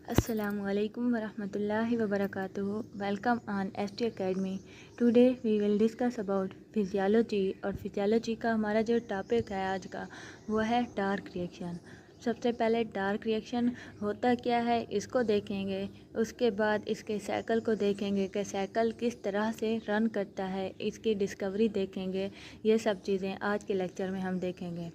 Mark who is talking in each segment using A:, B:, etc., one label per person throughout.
A: Assalamualaikum warahmatullahi wabarakatuh. Welcome on ST Academy. Today we will discuss about physiology और physiology का हमारा जो topic है आज का वो है डार्क रिएक्शन। सबसे पहले डार्क रिएक्शन होता क्या है इसको देखेंगे, उसके बाद इसके साइकिल को देखेंगे कि साइकिल किस तरह से रन करता है, इसकी डिस्कवरी देखेंगे। ये सब चीज़ें आज के लेक्चर में हम देखेंगे।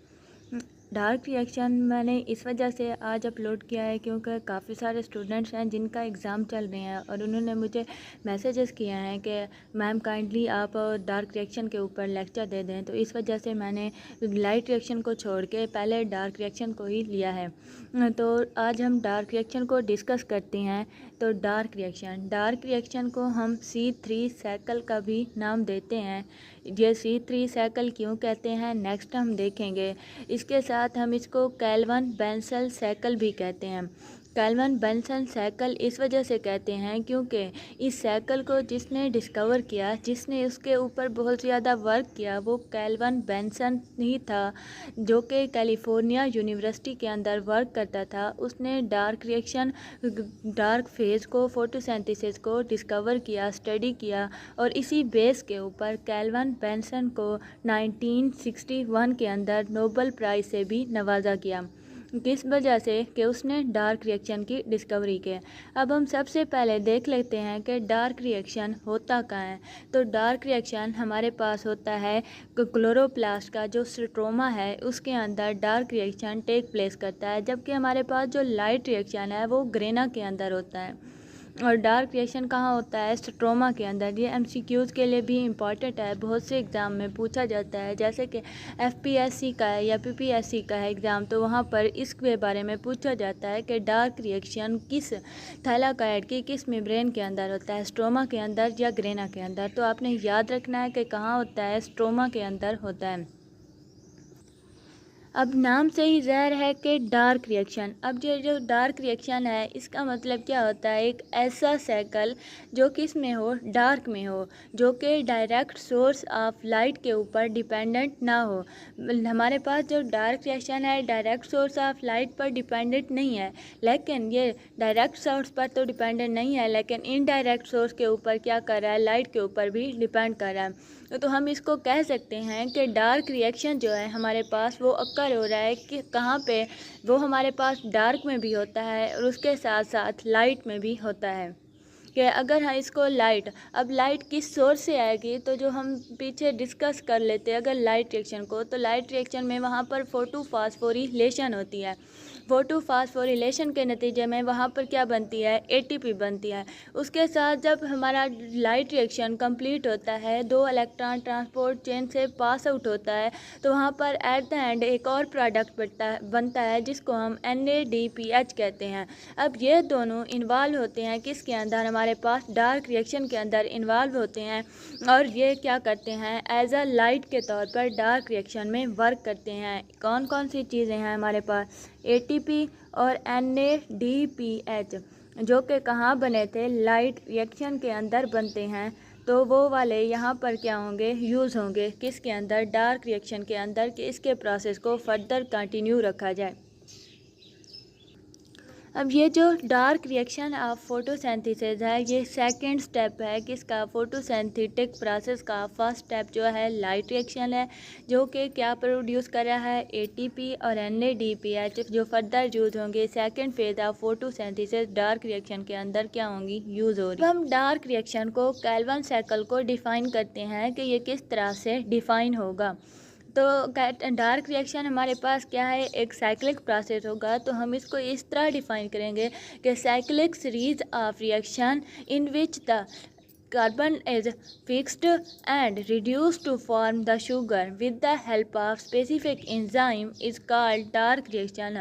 A: डार्क रिएक्शन मैंने इस वजह से आज अपलोड किया है क्योंकि काफ़ी सारे स्टूडेंट्स हैं जिनका एग्ज़ाम चल रहे हैं और उन्होंने मुझे मैसेजेस किए हैं कि मैम काइंडली आप डार्क रिएक्शन के ऊपर लेक्चर दे दें, तो इस वजह से मैंने लाइट रिएक्शन को छोड़ के पहले डार्क रिएक्शन को ही लिया है। तो आज हम डार्क रिएक्शन को डिस्कस करते हैं। तो डार्क रिएक्शन को हम C3 साइकिल का भी नाम देते हैं। ये C3 साइकिल क्यों कहते हैं नेक्स्ट हम देखेंगे। इसके साथ हम इसको कैल्विन बेंसल साइकिल भी कहते हैं। कैल्विन बेंसल साइकिल इस वजह से कहते हैं क्योंकि इस साइकिल को जिसने डिस्कवर किया, जिसने उसके ऊपर बहुत ज़्यादा वर्क किया, वो कैल्विन बेंसन ही था, जो कि कैलिफोर्निया यूनिवर्सिटी के अंदर वर्क करता था। उसने डार्क रिएक्शन, डार्क फेज को, फोटोसिंथेसिस को डिस्कवर किया, स्टडी किया और इसी बेस के ऊपर कैल्विन बेंसन को 1961 के अंदर नोबेल प्राइज़ से भी नवाजा गया। किस वजह से कि उसने डार्क रिएक्शन की डिस्कवरी की। अब हम सबसे पहले देख लेते हैं कि डार्क रिएक्शन होता कहाँ है। तो डार्क रिएक्शन हमारे पास होता है क्लोरोप्लास्ट का जो स्ट्रोमा है उसके अंदर डार्क रिएक्शन टेक प्लेस करता है, जबकि हमारे पास जो लाइट रिएक्शन है वो ग्रेना के अंदर होता है। और डार्क रिएक्शन कहाँ होता है? स्ट्रोमा के अंदर। ये MCQs के लिए भी इम्पॉर्टेंट है, बहुत से एग्ज़ाम में पूछा जाता है, जैसे कि FPSC का है या PPSC का है एग्ज़ाम, तो वहाँ पर इसके बारे में पूछा जाता है कि डार्क रिएक्शन किस थैलाकॉइड की किस मेम्ब्रेन के अंदर होता है, स्ट्रोमा के अंदर या ग्रेना के अंदर। तो आपने याद रखना है कि कहाँ होता है, स्ट्रोमा के अंदर होता है। अब नाम से ही ज़ाहिर है कि डार्क रिएक्शन। अब ये जो डार्क रिएक्शन है इसका मतलब क्या होता है? एक ऐसा साइकिल जो किस में हो, डार्क में हो, जो कि डायरेक्ट सोर्स ऑफ लाइट के ऊपर डिपेंडेंट ना हो। हमारे पास जो डार्क रिएक्शन है डायरेक्ट सोर्स ऑफ लाइट पर डिपेंडेंट नहीं है, लेकिन ये डायरेक्ट सोर्स पर तो डिपेंडेंट नहीं है, लेकिन इनडायरेक्ट सोर्स के ऊपर क्या कर रहा है, लाइट के ऊपर भी डिपेंड कर रहा है। तो हम इसको कह सकते हैं कि डार्क रिएक्शन जो है हमारे पास वो अक्कर हो रहा है कि कहाँ पे, वो हमारे पास डार्क में भी होता है और उसके साथ साथ लाइट में भी होता है। कि अगर हम इसको अब लाइट किस सोर्स से आएगी, तो जो हम पीछे डिस्कस कर लेते हैं अगर लाइट रिएक्शन को, तो लाइट रिएक्शन में वहाँ पर फोटोफॉस्फोरिलेशन होती है। फोटोफॉस्फोरिलेशन के नतीजे में वहाँ पर क्या बनती है, ATP बनती है। उसके साथ जब हमारा लाइट रिएक्शन कंप्लीट होता है, 2 इलेक्ट्रॉन ट्रांसपोर्ट चेन से पास आउट होता है, तो वहाँ पर एट द एंड एक और प्रोडक्ट बनता है जिसको हम NADPH कहते हैं। अब ये दोनों इन्वॉल्व होते हैं किसके अंदर, हमारे पास डार्क रिएक्शन के अंदर इन्वॉल्व होते हैं और ये क्या करते हैं, एज अ लाइट के तौर पर डार्क रिएक्शन में वर्क करते हैं। कौन कौन सी चीज़ें हैं हमारे पास, ATP और NADPH, जो कि कहाँ बने थे, लाइट रिएक्शन के अंदर बनते हैं। तो वो वाले यहाँ पर क्या होंगे, यूज़ होंगे किसके अंदर, डार्क रिएक्शन के अंदर, कि इसके प्रोसेस को फर्दर कंटिन्यू रखा जाए। अब ये जो डार्क रिएक्शन ऑफ फोटोसिंथेसिस है, ये सेकंड स्टेप है किसका, फोटोसिंथेटिक प्रोसेस का। फर्स्ट स्टेप जो है लाइट रिएक्शन है, जो कि क्या प्रोड्यूस कर रहा है, ATP और NADPH, जो फर्दर यूज होंगे second phase of photosynthesis dark reaction के अंदर क्या होंगी, यूज हो रही। हम डार्क रिएक्शन को, कैल्विन साइकिल को डिफाइन करते हैं कि ये किस तरह से डिफाइन होगा। तो डार्क रिएक्शन हमारे पास क्या है, एक साइक्लिक प्रोसेस होगा। तो हम इसको इस तरह डिफाइन करेंगे कि cyclic series of reaction in which the carbon is fixed and reduced to form the sugar with the help of specific enzyme is called dark reaction।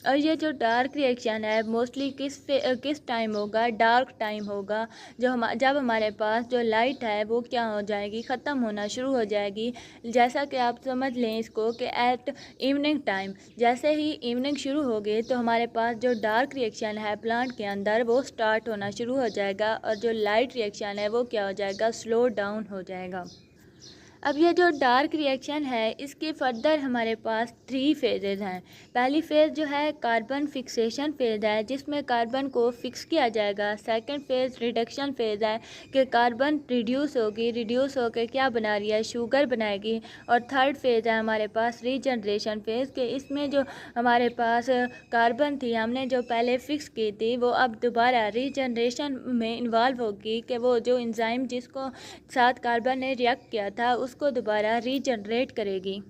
A: और ये जो डार्क रिएक्शन है मोस्टली किस टाइम होगा, dark time होगा, जब हमारे पास जो लाइट है वो क्या हो जाएगी, ख़त्म होना शुरू हो जाएगी। जैसा कि आप समझ लें इसको कि एट इवनिंग टाइम, जैसे ही इवनिंग शुरू होगी तो हमारे पास जो डार्क रिएक्शन है प्लांट के अंदर वो स्टार्ट होना शुरू हो जाएगा और जो लाइट रिएक्शन है वो क्या हो जाएगा, स्लो डाउन हो जाएगा। अब ये जो डार्क रिएक्शन है इसके फर्दर हमारे पास 3 फेजेज़ हैं। पहली फेज़ जो है कार्बन फिक्सेशन फेज़ है जिसमें कार्बन को फिक्स किया जाएगा। सेकंड फेज़ रिडक्शन फेज़ है कि कार्बन रिड्यूस होगी, रिड्यूस होकर क्या बना रही है, शुगर बनाएगी। और थर्ड फेज़ है हमारे पास रीजनरेशन फेज़ के इसमें जो हमारे पास कार्बन थी हमने जो पहले फ़िक्स की थी वो अब दोबारा रीजनरेशन में इन्वॉल्व होगी कि वो जो एंजाइम जिसको साथ कार्बन ने रिएक्ट किया था उसको दोबारा रीजनरेट करेगी।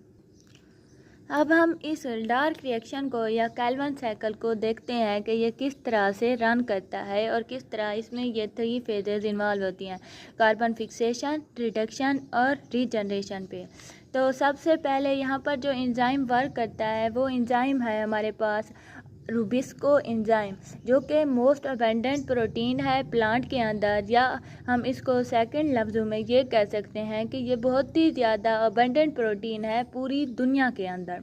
A: अब हम इस डार्क रिएक्शन को या कैल्विन साइकिल को देखते हैं कि ये किस तरह से रन करता है और किस तरह इसमें ये 3 फेजेस इन्वॉल्व होती हैं, कार्बन फिक्सेशन, रिडक्शन और रीजनरेशन पे। तो सबसे पहले यहाँ पर जो एंजाइम वर्क करता है वो एंजाइम है हमारे पास रूबिस्को एंजाइम, जो कि मोस्ट अबेंडेंट प्रोटीन है प्लांट के अंदर, या हम इसको सेकंड लफ्ज़ों में ये कह सकते हैं कि ये बहुत ही ज़्यादा अबेंडेंट प्रोटीन है पूरी दुनिया के अंदर।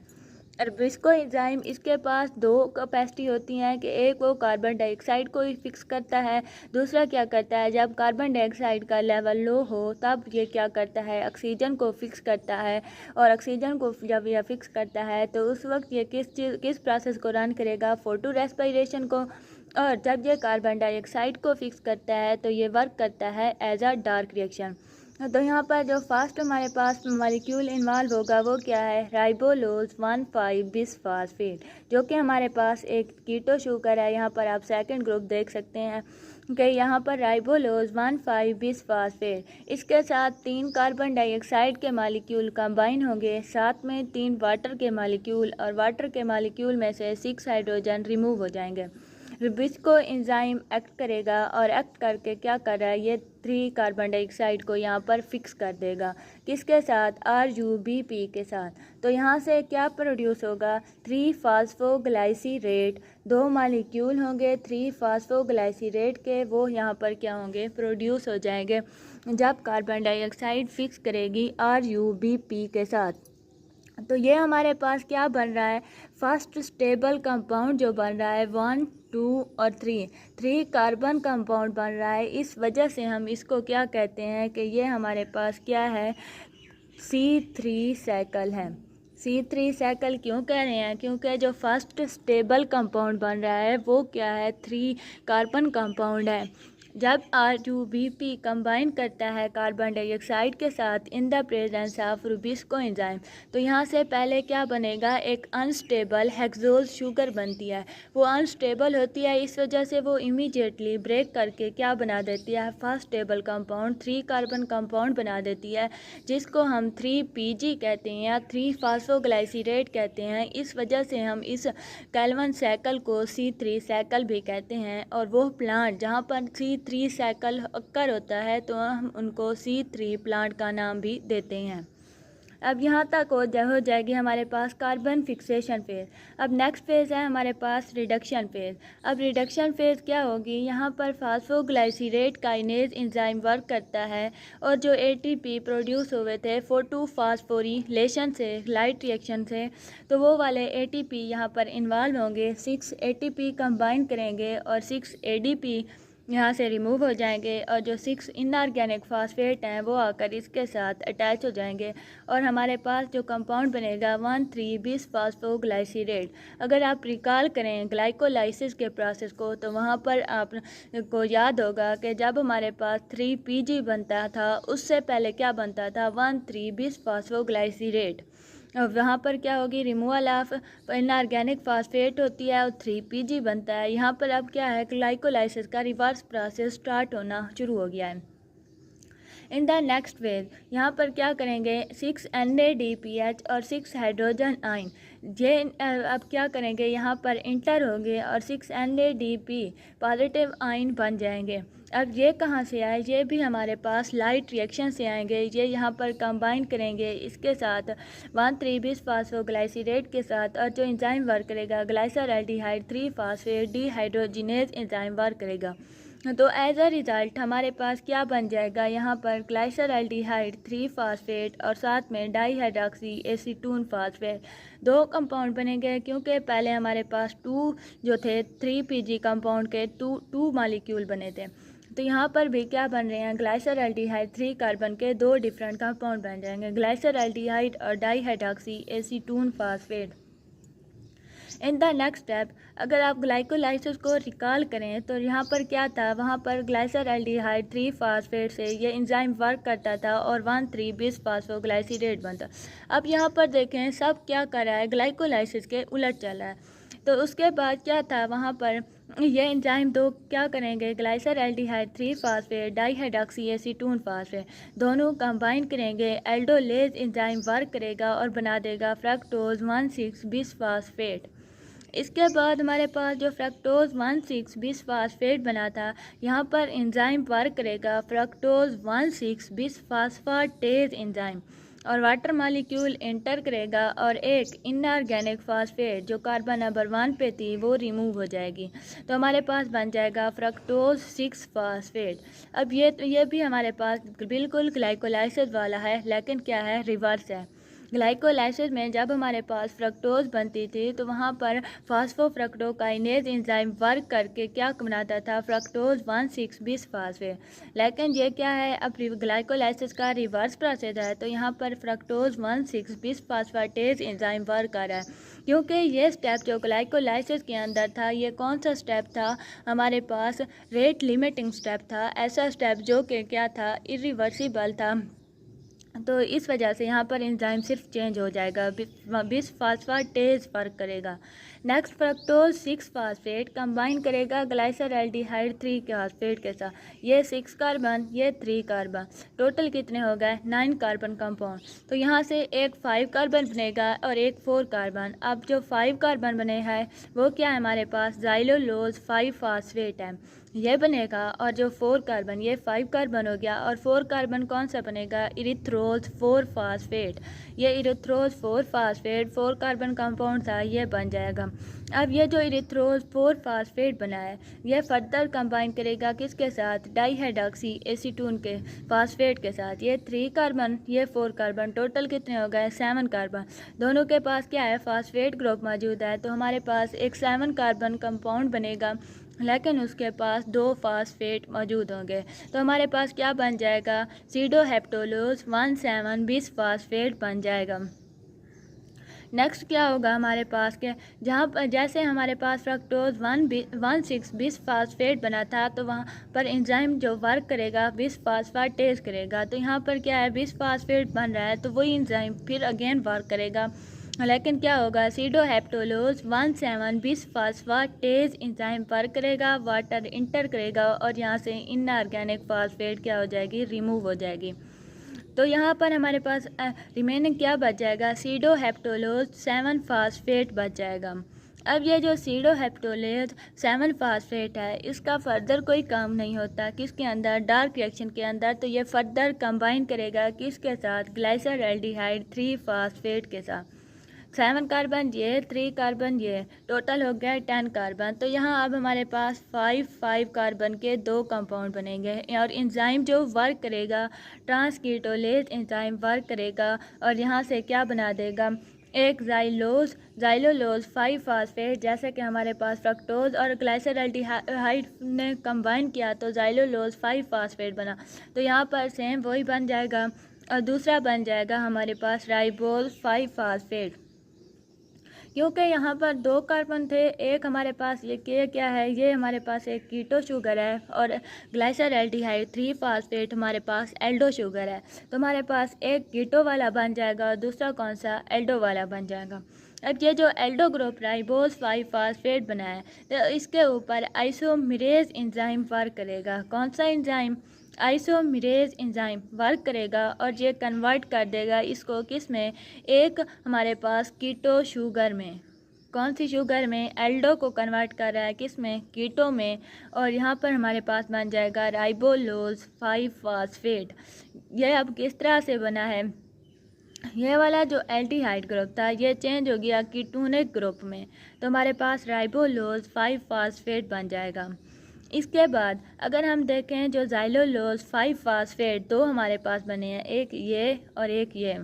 A: रूबिस्को एंजाइम इसके पास 2 कैपेसिटी होती हैं कि एक वो कार्बन डाइऑक्साइड को फिक्स करता है, दूसरा क्या करता है जब कार्बन डाइऑक्साइड का लेवल लो हो तब ये क्या करता है ऑक्सीजन को फिक्स करता है। और ऑक्सीजन को जब यह फिक्स करता है तो उस वक्त ये किस प्रोसेस को रन करेगा, फोटो रेस्पिरेशन को। और जब ये कार्बन डाइऑक्साइड को फिक्स करता है तो ये वर्क करता है एज अ डार्क रिएक्शन। तो यहाँ पर जो फर्स्ट हमारे पास मॉलिक्यूल इन्वॉल्व होगा वो क्या है, राइबोलोज 1,5 बिसफॉस्फेट, जो कि हमारे पास एक कीटो शुगर है। यहाँ पर आप सेकंड ग्रुप देख सकते हैं कि यहाँ पर राइबोलोज 1,5 बिसफॉस्फेट, इसके साथ 3 कार्बन डाइऑक्साइड के मॉलिक्यूल कंबाइन होंगे, साथ में 3 वाटर के मॉलिक्यूल, और वाटर के मॉलिक्यूल में से 6 हाइड्रोजन रिमूव हो जाएंगे। रूबिस्को एंजाइम एक्ट करेगा और एक्ट करके क्या कर रहा है, ये 3 कार्बन डाइऑक्साइड को यहाँ पर फिक्स कर देगा, किसके साथ, RuBP के साथ। तो यहाँ से क्या प्रोड्यूस होगा, 3 फास्फोग्लाइसीरेट, 2 मालिक्यूल होंगे 3 फास्फोग्लाइसीरेट के, वो यहाँ पर क्या होंगे, प्रोड्यूस हो जाएंगे जब कार्बन डाइऑक्साइड फिक्स करेगी RuBP के साथ। तो ये हमारे पास क्या बन रहा है, फर्स्ट स्टेबल कंपाउंड जो बन रहा है 1, 2 और 3 कार्बन कंपाउंड बन रहा है। इस वजह से हम इसको क्या कहते हैं कि ये हमारे पास क्या है, C3 साइकिल है। C3 साइकिल क्यों कह रहे हैं, क्योंकि जो फर्स्ट स्टेबल कंपाउंड बन रहा है वो क्या है, 3 कार्बन कंपाउंड है। जब RuBP कंबाइन करता है कार्बन डाइऑक्साइड के साथ in the presence of rubisco enzyme, तो यहाँ से पहले क्या बनेगा, एक अनस्टेबल हेक्सोज शुगर बनती है। वो अनस्टेबल होती है, इस वजह से वो इमीडिएटली ब्रेक करके क्या बना देती है, first stable compound 3 carbon compound बना देती है, जिसको हम 3PG कहते हैं या 3 फास्फोग्लाइसीरेट कहते हैं। इस वजह से हम इस कैल्विन साइकिल को C3 साइकिल भी कहते हैं। और वो प्लांट जहाँ पर C3 साइकिल अक्कर होता है तो हम उनको C3 प्लांट का नाम भी देते हैं। अब यहाँ तक हो जाएगी हमारे पास कार्बन फिक्सेशन फेज़। अब नेक्स्ट फेज़ है हमारे पास रिडक्शन फेज़। अब रिडक्शन फेज़ क्या होगी, यहाँ पर फास्फोग्लाइसीरेट काइनेज एंजाइम वर्क करता है और जो ATP प्रोड्यूस हुए थे फोटो फास्फोरिलेशन से, लाइट रिएक्शन से, तो वो वाले ATP यहाँ पर इन्वॉल्व होंगे, 6 ATP कंबाइन करेंगे और 6 ADP यहाँ से रिमूव हो जाएंगे, और जो 6 इनऑर्गेनिक फास्फेट हैं वो आकर इसके साथ अटैच हो जाएंगे और हमारे पास जो कंपाउंड बनेगा 1,3 बिसफॉस्फोग्लाइसीरेट। अगर आप रिकॉल करें ग्लाइकोलाइसिस के प्रोसेस को तो वहाँ पर आपको याद होगा कि जब हमारे पास 3PG बनता था उससे पहले क्या बनता था, 1,3 बिसफॉस्फोग्लाइसीरेट। वहाँ पर क्या होगी, रिमूवल ऑफ इनऑर्गेनिक फास्फेट होती है और 3PG बनता है। यहाँ पर अब क्या है, ग्लाइकोलाइसिस का रिवर्स प्रोसेस स्टार्ट होना शुरू हो गया है। इन द नेक्स्ट फेज यहाँ पर क्या करेंगे, 6 NADPH और 6 हाइड्रोजन आइन, ये अब क्या करेंगे, यहाँ पर इंटर होंगे और 6 NADP पॉजिटिव आइन बन जाएंगे। अब ये कहाँ से आए, ये भी हमारे पास लाइट रिएक्शन से आएंगे। ये यहाँ पर कंबाइन करेंगे इसके साथ 1,3 बिसफॉस्फोग्लाइसीरेट के साथ, और जो एंजाइम वर्क करेगा glyceraldehyde 3 phosphate dehydrogenase enzyme work करेगा। तो एज अ रिज़ल्ट हमारे पास क्या बन जाएगा, यहाँ पर ग्लाइसरल्डिहाइड 3 फास्फेट और साथ में डाईहाइड्रॉक्सी एसीटोन फास्फेट 2 कंपाउंड बनेंगे, क्योंकि पहले हमारे पास 2 जो थे 3PG कंपाउंड के 2 मॉलिक्यूल बने थे। तो यहाँ पर भी क्या बन रहे हैं, ग्लाइसरल्डिहाइड 3 कार्बन के 2 डिफरेंट कंपाउंड बन जाएंगे, ग्लाइसरल्डिहाइड और dihydroxy acetone phosphate. In the next step अगर आप ग्लाइकोलाइसिस को रिकॉल करें तो यहाँ पर क्या था, वहाँ पर ग्लाइसरल्डिहाइड 3 फास्फेट से ये एंजाइम वर्क करता था और 1,3 बिस फास्फोग्लाइसिडेट बनता। अब यहाँ पर देखें सब क्या कर रहा है, ग्लाइकोलाइसिस के उलट चल रहा है। तो उसके बाद क्या था, वहाँ पर ये एंजाइम दो क्या करेंगे, ग्लाइसरल्डिहाइड 3 फास्फेट डाईहाइड्रॉक्सी एसीटोन फास्फेट दोनों कंबाइन करेंगे, एल्डोलेज एंजाइम वर्क करेगा और बना देगा फ्रक्टोज 1,6 बिस फास्फेट। इसके बाद हमारे पास जो फ्रक्टोज 1,6 बिस फास्फेट बना था, यहाँ पर एंजाइम वर्क करेगा फ्रक्टोज 1,6 बिस फास्फाटेज एंजाइम और वाटर मॉलिक्यूल एंटर करेगा और एक इनऑर्गेनिक फास्फेट जो कार्बन नंबर 1 पे थी वो रिमूव हो जाएगी। तो हमारे पास बन जाएगा फ्रक्टोज 6 फास्फेट। अब ये भी हमारे पास बिल्कुल ग्लाइकोलाइसिस वाला है, लेकिन क्या है, रिवर्स है। ग्लाइकोलाइसिस में जब हमारे पास फ्रक्टोज बनती थी तो वहाँ पर फास्फोफ्रक्टोकाइनेज एंजाइम वर्क करके क्या बनाता था, फ्रक्टोज 1,6 बिस फास्फेट। लेकिन ये क्या है, अब ग्लाइकोलाइसिस का रिवर्स प्रोसेस है, तो यहाँ पर फ्रक्टोज 1,6 बिस फास्फेटेज एंजाइम वर्क कर रहा है। क्योंकि ये स्टेप जो ग्लाइकोलाइसिस के अंदर था, ये कौन सा स्टेप था, हमारे पास रेट लिमिटिंग स्टेप था, ऐसा स्टेप जो कि क्या था, इरिवर्सिबल था। तो इस वजह से यहाँ पर एंजाइम सिर्फ चेंज हो जाएगा, बिस फास्फेटेज वर्क करेगा। नेक्स्ट फ्रक्टोज 6 फास्फेट कंबाइन करेगा ग्लाइसरल्डिहाइड 3 फास्फेट के साथ, ये 6 कार्बन ये 3 कार्बन, टोटल कितने हो गए, 9 कार्बन कंपाउंड। तो यहाँ से एक 5 कार्बन बनेगा और एक 4 कार्बन। अब जो 5 कार्बन बने हैं वो क्या है, हमारे पास जाइलोलोज 5 फास्फेट है, ये बनेगा। और जो 4 कार्बन, ये 5 कार्बन हो गया और 4 कार्बन कौन सा बनेगा, इरिथ्रोज 4 फास्फेट। ये इरिथ्रोज 4 फास्फेट 4 कार्बन कंपाउंड था, ये बन जाएगा। अब ये जो इरिथ्रोज 4 फास्फेट बना है, ये फर्दर कंबाइन करेगा किसके साथ, डाईहाइड्रॉक्सी एसीटोन के फास्फेट के साथ, ये 3 कार्बन ये 4 कार्बन, टोटल कितने हो गए, 7 कार्बन। दोनों के पास क्या है, फास्फेट ग्रुप मौजूद है, तो हमारे पास एक 7 कार्बन कंपाउंड बनेगा, लेकिन उसके पास 2 फास्फेट मौजूद होंगे। तो हमारे पास क्या बन जाएगा, सीडोहेप्टोलोज 1,7 बिस फास्फेट बन जाएगा। नेक्स्ट क्या होगा हमारे पास के, जहाँ पर जैसे हमारे पास फ्रक्टोज 1,6 बिस फास्फेट बना था, तो वहाँ पर एंजाइम जो वर्क करेगा बिस फास्फेटेज करेगा। तो यहाँ पर क्या है, बिस फास्फेट बन रहा है, तो वही एंजाइम फिर अगेन वर्क करेगा, लेकिन क्या होगा, सीडोहेप्टोलोज 1,7 बिस फास्फेटेज एंजाइम वर्क करेगा, वाटर इंटर करेगा और यहाँ से इनऑर्गेनिक फास्फेट क्या हो जाएगी, रिमूव हो जाएगी। तो यहाँ पर हमारे पास रिमेनिंग क्या बच जाएगा, सीडोहेप्टोलोज 7 फास्फेट बच जाएगा। अब ये जो सीडोहेप्टोलेज 7 फास्फेट है, इसका फर्दर कोई काम नहीं होता किसके अंदर, डार्क रिएक्शन के अंदर। तो ये फर्दर कंबाइन करेगा किसके साथ, ग्लाइसरल्डिहाइड 3 फास्फेट के साथ, 7 कार्बन ये 3 कार्बन ये, टोटल हो गया 10 कार्बन। तो यहाँ अब हमारे पास 5 कार्बन के 2 कंपाउंड बनेंगे और एंजाइम जो वर्क करेगा, ट्रांसकीटोलेज एंजाइम वर्क करेगा और यहाँ से क्या बना देगा, एक जाइलोलोज 5 फास्फेट। जैसे कि हमारे पास फ्रक्टोज और ग्लाइसरल्डिहाइड ने कंबाइन किया तो जाइलोलोज 5 फास्फेट बना, तो यहाँ पर सेम वही बन जाएगा। और दूसरा बन जाएगा हमारे पास राइबोज 5 फास्फेट, क्योंकि यहाँ पर 2 कार्बन थे, एक हमारे पास ये क्या है, ये हमारे पास एक कीटो शुगर है और ग्लाइसरल्डिहाइड 3 फास्फेट हमारे पास एल्डो शुगर है। तो हमारे पास एक कीटो वाला बन जाएगा और दूसरा कौन सा, एल्डो वाला बन जाएगा। अब ये जो एल्डो ग्रुप राइबोज 5 फास्फेट बना है, तो इसके ऊपर आइसोमेरेज एंजाइम वर्क करेगा। कौन सा एंजाइम, आइसोमेरेज एंजाइम वर्क करेगा और ये कन्वर्ट कर देगा इसको किस में, एक हमारे पास कीटो शुगर में। कौन सी शुगर में, एल्डो को कन्वर्ट कर रहा है किस में, कीटो में, और यहाँ पर हमारे पास बन जाएगा राइबोलोज 5 फास्फेट। यह अब किस तरह से बना है, ये वाला जो एल्डिहाइड ग्रुप था ये चेंज हो गया कीटोनिक ग्रुप में, तो हमारे पास राइबोलोज 5 फास्फेट बन जाएगा। इसके बाद अगर हम देखें जो जाइलोलोज 5 फास्फेट 2 हमारे पास बने हैं, एक ये और एक ये,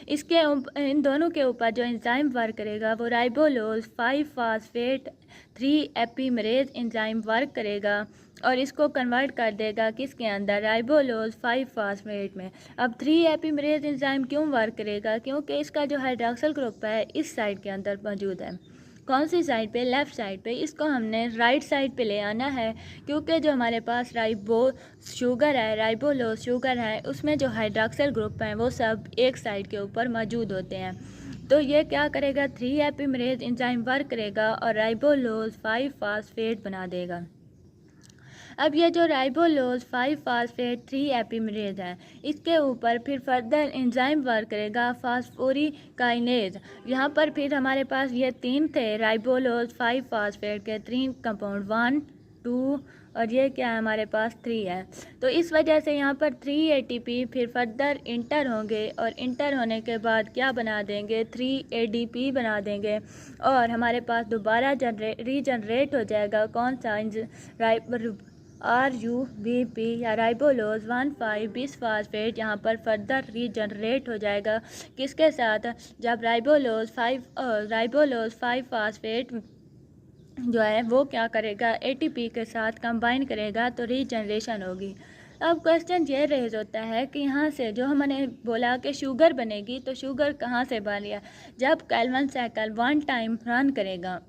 A: इसके इन दोनों के ऊपर जो एंजाइम वर्क करेगा वो राइबोलोज 5 फास्फेट 3 एपीमरेज एंजाइम वर्क करेगा और इसको कन्वर्ट कर देगा किसके अंदर, राइबोलोज 5 फास्फेट में। अब 3 एपीमरेज एंजाइम क्यों वर्क करेगा, क्योंकि इसका जो हाइड्रॉक्सिल ग्रुप है इस साइड के अंदर मौजूद है। कौन सी साइड पे, लेफ़्ट साइड पे। इसको हमने राइट साइड पे ले आना है, क्योंकि जो हमारे पास राइबो शुगर है, राइबोलोज शुगर है, उसमें जो हाइड्रॉक्सिल ग्रुप हैं वो सब एक साइड के ऊपर मौजूद होते हैं। तो ये क्या करेगा, 3 एपीमरेज एंजाइम वर्क करेगा और राइबोलोज 5 फास्फेट बना देगा। अब ये जो राइबोलोज 5 फास्फेट 3 एपीमरेज है, इसके ऊपर फिर फर्दर एंजाइम वर्क करेगा फास्फोरिकाइनेज। यहाँ पर फिर हमारे पास ये 3 थे राइबोलोज 5 फास्फेट के 3 कंपाउंड, 1 2 और ये क्या है हमारे पास 3 है। तो इस वजह से यहाँ पर 3 ATP फिर फर्दर इंटर होंगे और इंटर होने के बाद क्या बना देंगे, 3 ADP बना देंगे और हमारे पास दोबारा रीजनरेट हो जाएगा कौन सा, RUBP या राइबोलोज 1,5 बिस फास्फेट यहाँ पर फर्दर रीजनरेट हो जाएगा किसके साथ, जब राइबोलोज 5 फास्फेट जो है वो क्या करेगा, ATP के साथ कंबाइन करेगा तो रीजनरेशन होगी। अब क्वेश्चन ये रेज होता है कि यहाँ से जो हमने बोला कि शुगर बनेगी, तो शुगर कहाँ से बन रहा, जब कैल्विन साइकिल 1 टाइम रन करेगा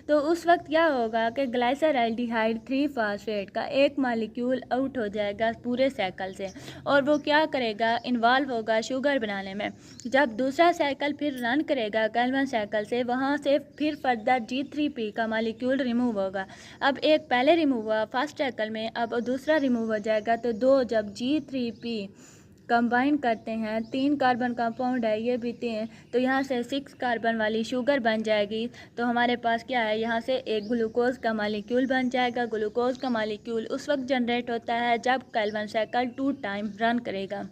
A: तो उस वक्त क्या होगा कि ग्लाइसरल्डिहाइड 3 फास्फेट का एक मालिक्यूल आउट हो जाएगा पूरे साइकिल से और वो क्या करेगा, इन्वॉल्व होगा शुगर बनाने में। जब दूसरा साइकिल फिर रन करेगा कैल्विन साइकिल से, वहाँ से फिर फर्दर G3P का मालिक्यूल रिमूव होगा। अब एक पहले रिमूव हुआ फर्स्ट साइकिल में, अब दूसरा रिमूव हो जाएगा, तो 2 जब G3P कंबाइन करते हैं, 3 कार्बन कंपाउंड है ये भी 3, तो यहाँ से 6 कार्बन वाली शुगर बन जाएगी। तो हमारे पास क्या है, यहाँ से एक ग्लूकोज का मालिक्यूल बन जाएगा। ग्लूकोज का मालिक्यूल उस वक्त जनरेट होता है जब कैल्विन साइकिल 2 टाइम रन करेगा।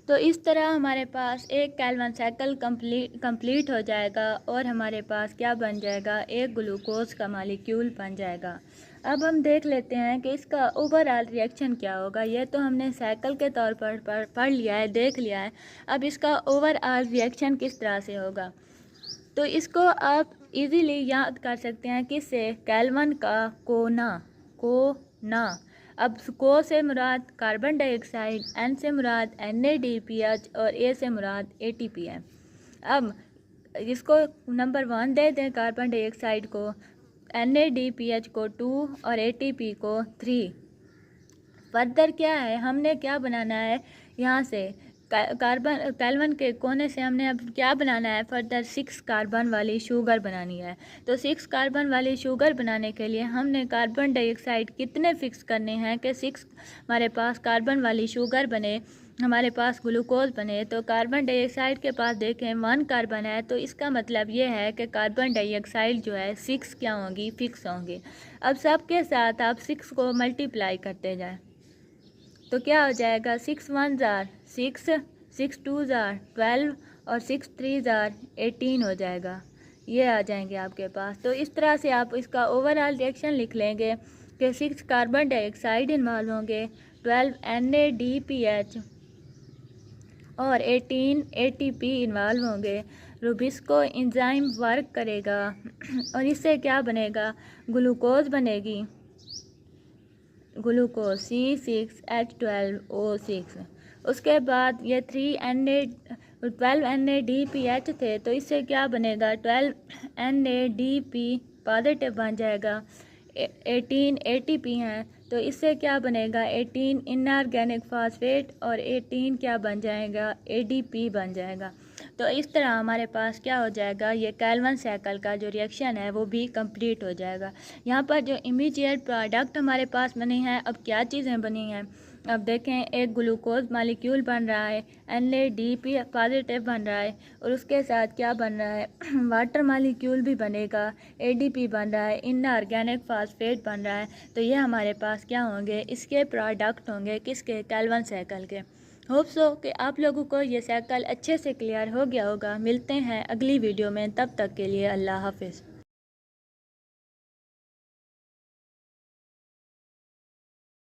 A: तो इस तरह हमारे पास एक कैल्विन साइकिल कंप्लीट हो जाएगा और हमारे पास क्या बन जाएगा, एक ग्लूकोज का मालिक्यूल बन जाएगा। अब हम देख लेते हैं कि इसका ओवरऑल रिएक्शन क्या होगा। ये तो हमने साइकिल के तौर पर पढ़ लिया है, देख लिया है। अब इसका ओवरऑल रिएक्शन किस तरह से होगा, तो इसको आप इजीली याद कर सकते हैं किससे, कैल्विन का कोना। अब को से मुराद कार्बन डाइऑक्साइड, N से मुराद NADPH और A से मुराद ATP है। अब इसको नंबर 1 दे दें कार्बन डाइऑक्साइड को, NADPH को 2 और ATP को 3। फर्दर क्या है, हमने क्या बनाना है, यहाँ से कैल्विन के कोने से हमने अब क्या बनाना है, फर्दर 6 कार्बन वाली शुगर बनानी है। तो 6 कार्बन वाली शुगर बनाने के लिए हमने कार्बन डाइऑक्साइड कितने फिक्स करने हैं कि 6 हमारे पास कार्बन वाली शुगर बने, हमारे पास ग्लूकोज बने। तो कार्बन डाइऑक्साइड के पास देखें 1 कार्बन है, तो इसका मतलब ये है कि कार्बन डाइऑक्साइड जो है 6 क्या होंगी, फिक्स होंगी। अब सबके साथ आप 6 को मल्टीप्लाई करते जाएं तो क्या हो जाएगा, 6 1 जार 6, 6 2 जार 12 और 6 3 जार 18 हो जाएगा। ये आ जाएंगे आपके पास। तो इस तरह से आप इसका ओवरऑल रिएक्शन लिख लेंगे कि 6 कार्बन डाइऑक्साइड इन्वॉल्व होंगे, 12 NADPH और 18 ATP इन्वॉल्व होंगे। रूबिस्को एंजाइम वर्क करेगा और इससे क्या बनेगा, ग्लूकोज बनेगी, ग्लूकोज C6H12O6। उसके बाद ये 12 NADPH थे, तो इससे क्या बनेगा, 12 NADP पॉजिटिव बन जाएगा। 18 ATP हैं, तो इससे क्या बनेगा, 18 इनऑर्गेनिक फास्फेट और 18 क्या बन जाएगा, ADP बन जाएगा। तो इस तरह हमारे पास क्या हो जाएगा, ये कैल्विन साइकिल का जो रिएक्शन है वो भी कंप्लीट हो जाएगा। यहाँ पर जो इमीडिएट प्रोडक्ट हमारे पास बने हैं, अब क्या चीज़ें बनी हैं, अब देखें एक ग्लूकोज मालिक्यूल बन रहा है, NADP पॉजिटिव बन रहा है और उसके साथ क्या बन रहा है, वाटर मालिक्यूल भी बनेगा, ADP बन रहा है, इनऑर्गेनिक फास्फेट बन रहा है। तो ये हमारे पास क्या होंगे, इसके प्रोडक्ट होंगे किसके, कैल्विन साइकिल के। होप सो कि आप लोगों को ये साइकिल अच्छे से क्लियर हो गया होगा। मिलते हैं अगली वीडियो में, तब तक के लिए अल्लाह हाफिज़।